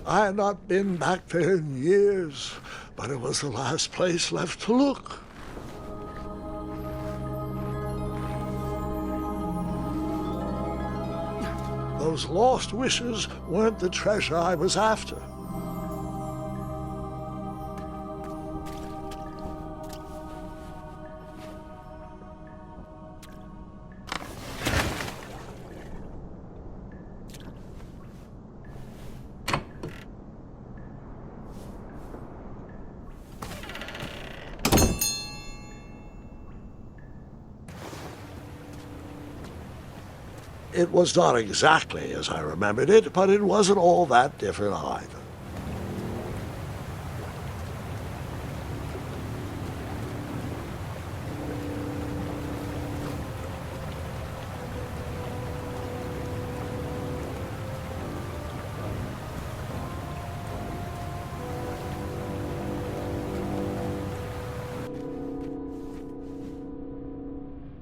I had not been back there in years, but it was the last place left to look. Those lost wishes weren't the treasure I was after. It was not exactly as I remembered it, but it wasn't all that different either.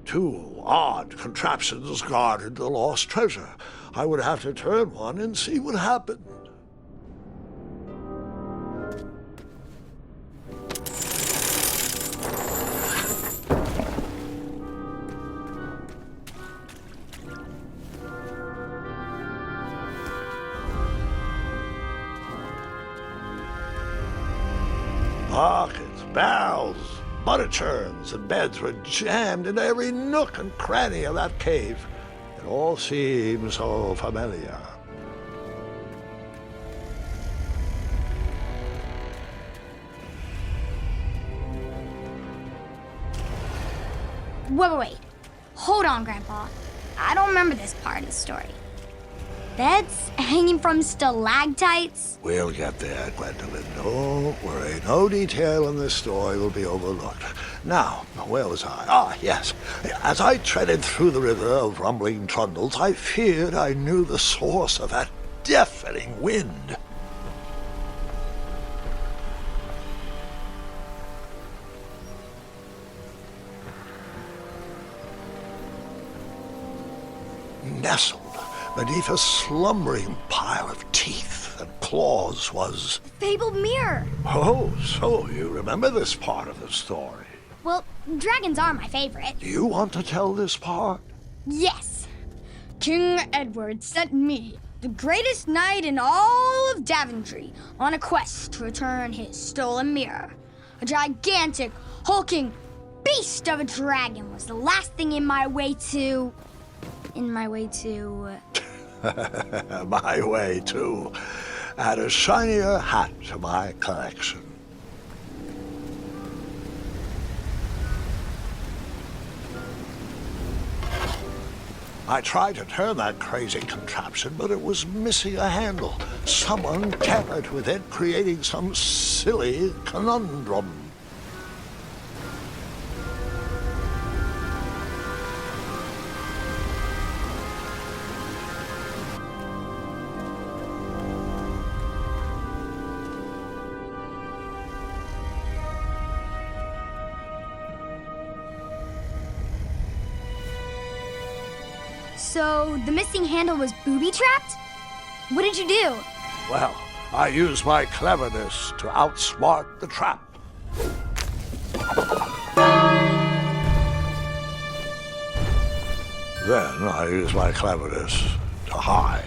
Two odd contraptions guarded the lost treasure. I would have to turn one and see what happened. Buckets, barrels, butter churns, and beds were jammed into every nook and cranny of that cave. It all seemed so familiar. Wait. Hold on, Grandpa. I don't remember this part of the story. Beds hanging from stalactites? We'll get there, Gwendolyn. Don't worry. No detail in this story will be overlooked. Now, where was I? Ah, yes. As I treaded through the river of rumbling trundles, I feared I knew the source of that deafening wind. Nestled beneath a slumbering pile of teeth and claws was... Fabled mirror. Oh, so you remember this part of the story. Well, dragons are my favorite. Do you want to tell this part? Yes. King Edward sent me, the greatest knight in all of Daventry, on a quest to return his stolen mirror. A gigantic, hulking beast of a dragon was the last thing in my way to... My way, too. Add a shinier hat to my collection. I tried to turn that crazy contraption, but it was missing a handle. Someone tampered with it, creating some silly conundrum. So, the missing handle was booby-trapped? What did you do? Well, I used my cleverness to outsmart the trap. Then I used my cleverness to hide.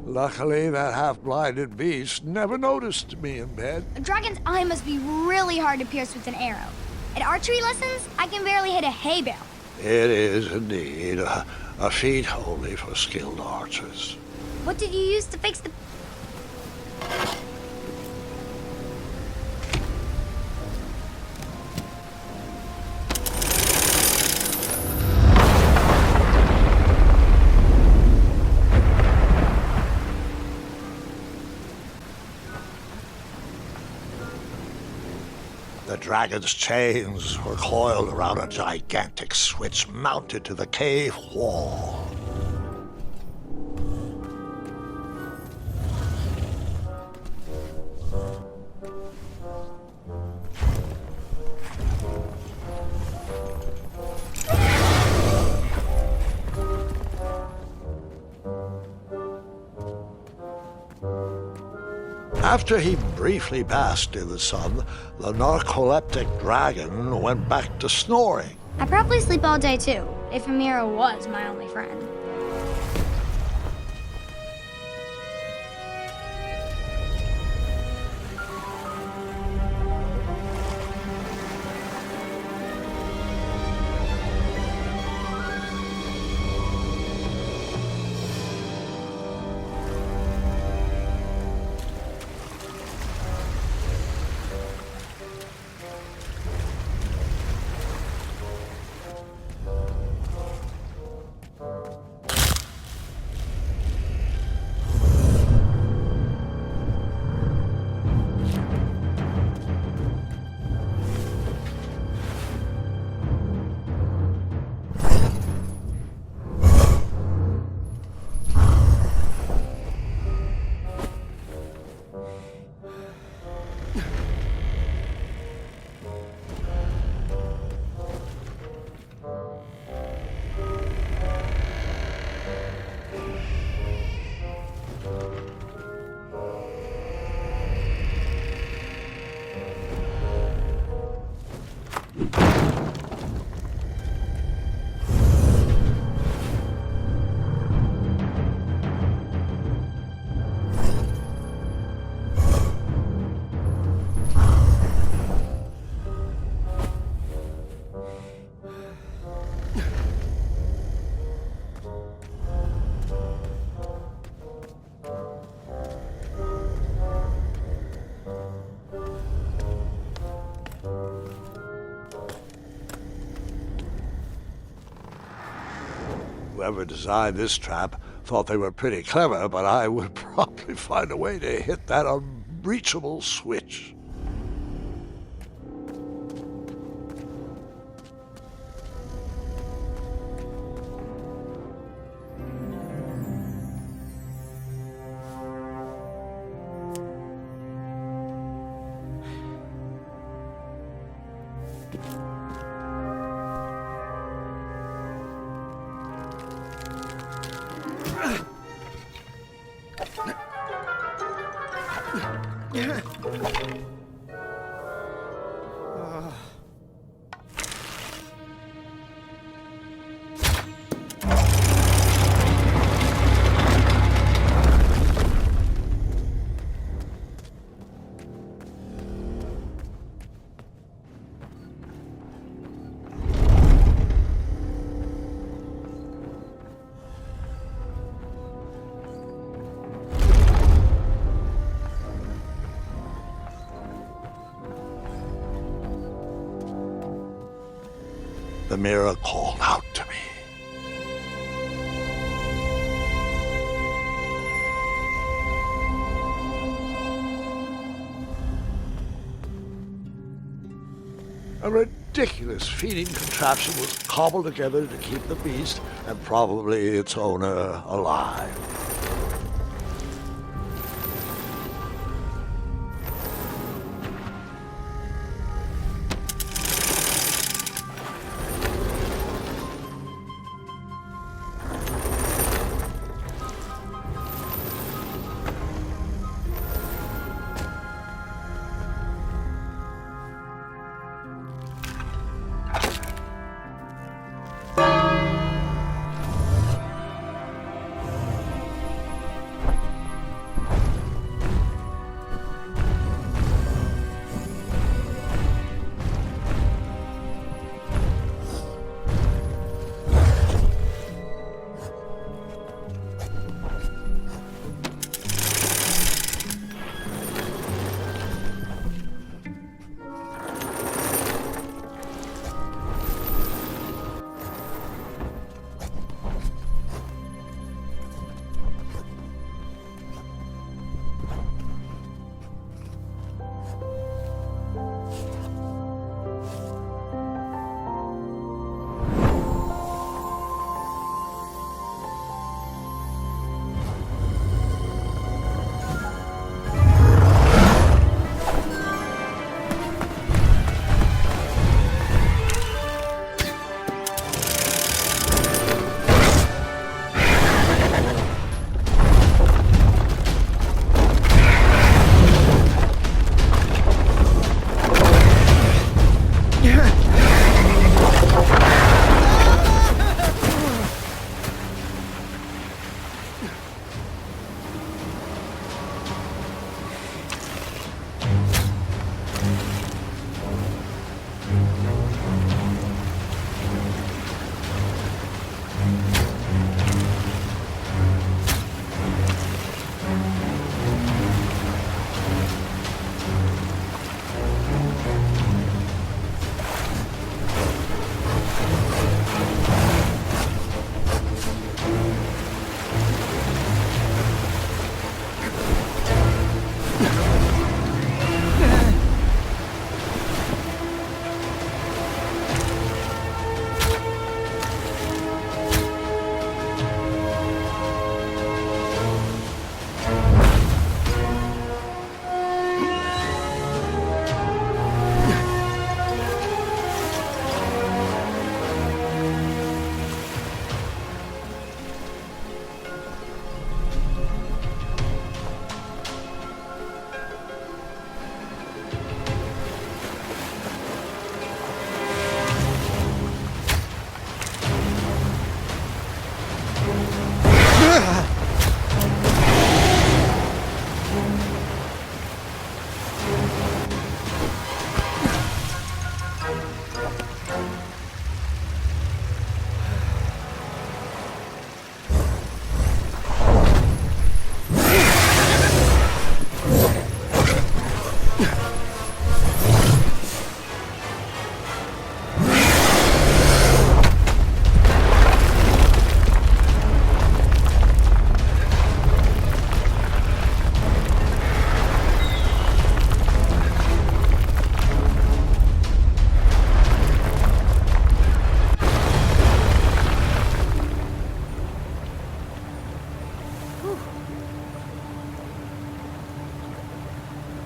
Luckily, that half-blinded beast never noticed me in bed. A dragon's eye must be really hard to pierce with an arrow. At archery lessons, I can barely hit a hay bale. It is indeed a feat only for skilled archers. What did you use to fix the... The dragon's chains were coiled around a gigantic switch mounted to the cave wall. After he briefly basked in the sun, the narcoleptic dragon went back to snoring. I'd probably sleep all day too, if Amira was my only friend. Whoever designed this trap thought they were pretty clever, but I would probably find a way to hit that unreachable switch. The mirror called out to me. A ridiculous feeding contraption was cobbled together to keep the beast and probably its owner alive.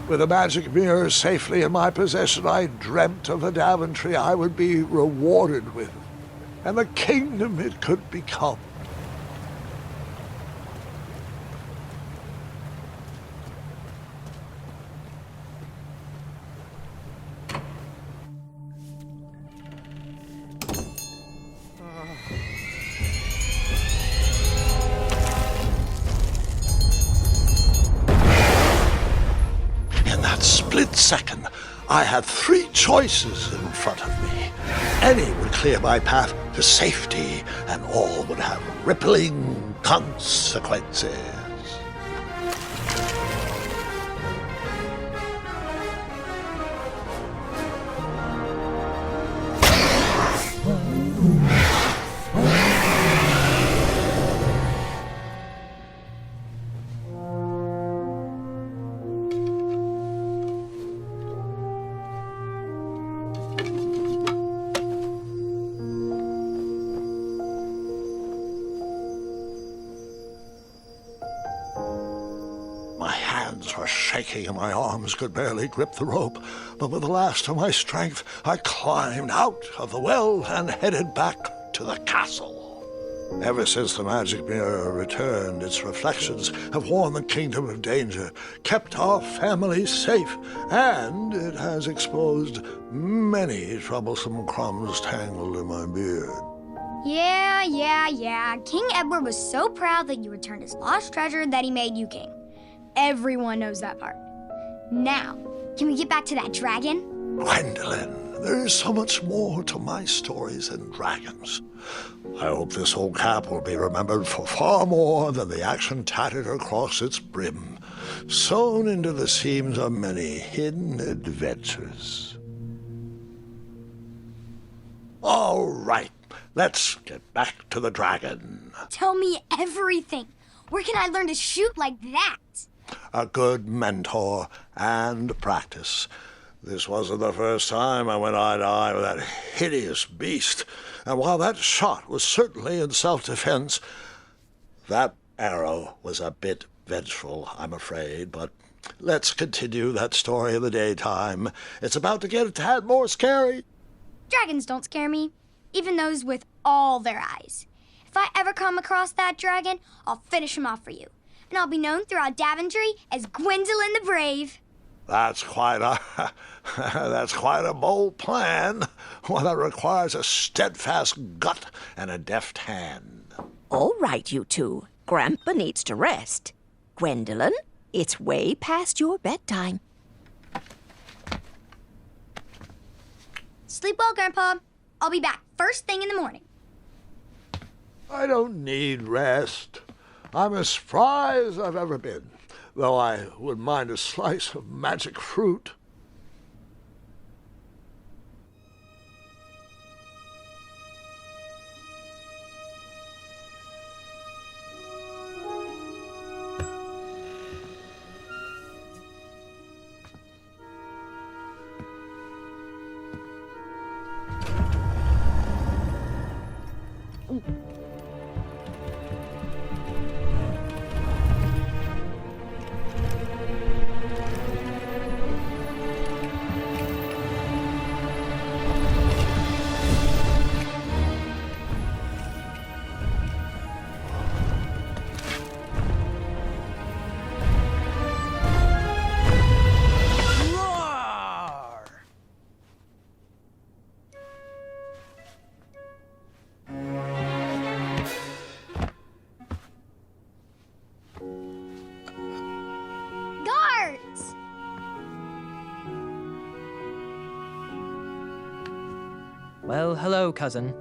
With a magic mirror safely in my possession, I dreamt of the Daventry I would be rewarded with, and the kingdom it could become. Split second, I had three choices in front of me. Any would clear my path to safety, and all would have rippling consequences. My hands were shaking and my arms could barely grip the rope, but with the last of my strength, I climbed out of the well and headed back to the castle. Ever since the magic mirror returned, its reflections have warned the kingdom of danger, kept our family safe, and it has exposed many troublesome crumbs tangled in my beard. Yeah. King Edward was so proud that you returned his lost treasure that he made you king. Everyone knows that part. Now, can we get back to that dragon? Gwendolyn, there is so much more to my stories than dragons. I hope this old cap will be remembered for far more than the action tattered across its brim, sewn into the seams of many hidden adventures. All right, let's get back to the dragon. Tell me everything. Where can I learn to shoot like that? A good mentor and practice. This wasn't the first time I went eye to eye with that hideous beast, and while that shot was certainly in self-defense, that arrow was a bit vengeful, I'm afraid, but let's continue that story in the daytime. It's about to get a tad more scary. Dragons don't scare me, even those with all their eyes. If I ever come across that dragon, I'll finish him off for you. And I'll be known throughout Daventry as Gwendolyn the Brave. That's quite a bold plan. One that requires a steadfast gut and a deft hand. All right, you two. Grandpa needs to rest. Gwendolyn, it's way past your bedtime. Sleep well, Grandpa. I'll be back first thing in the morning. I don't need rest. I'm as spry as I've ever been, though I wouldn't mind a slice of magic fruit. Guards! Well, hello, cousin.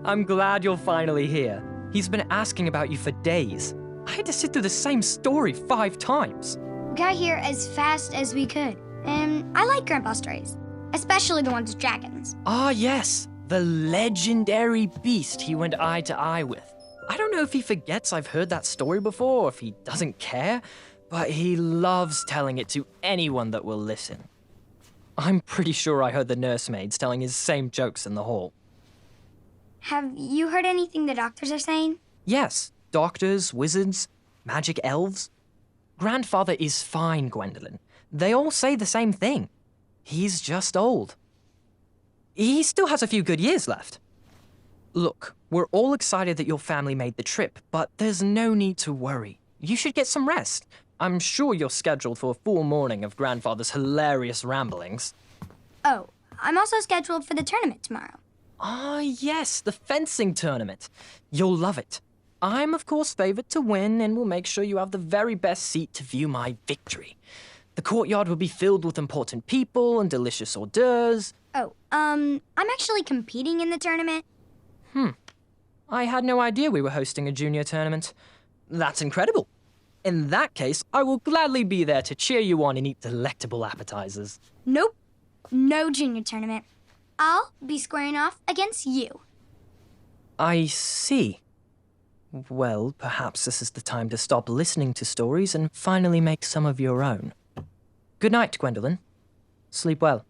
I'm glad you're finally here. He's been asking about you for days. I had to sit through the same story 5 times. We got here as fast as we could. And I like Grandpa's stories, especially the ones with dragons. Ah, yes, the legendary beast he went eye to eye with. I don't know if he forgets I've heard that story before or if he doesn't care, but he loves telling it to anyone that will listen. I'm pretty sure I heard the nursemaids telling his same jokes in the hall. Have you heard anything the doctors are saying? Yes, doctors, wizards, magic elves. Grandfather is fine, Gwendolyn. They all say the same thing. He's just old. He still has a few good years left. Look, we're all excited that your family made the trip, but there's no need to worry. You should get some rest. I'm sure you're scheduled for a full morning of Grandfather's hilarious ramblings. Oh, I'm also scheduled for the tournament tomorrow. Ah, yes, the fencing tournament. You'll love it. I'm, of course, favored to win and will make sure you have the very best seat to view my victory. The courtyard will be filled with important people and delicious hors d'oeuvres. Oh, I'm actually competing in the tournament. I had no idea we were hosting a junior tournament. That's incredible. In that case, I will gladly be there to cheer you on and eat delectable appetizers. Nope, no junior tournament. I'll be squaring off against you. I see. Well, perhaps this is the time to stop listening to stories and finally make some of your own. Good night, Gwendolyn. Sleep well.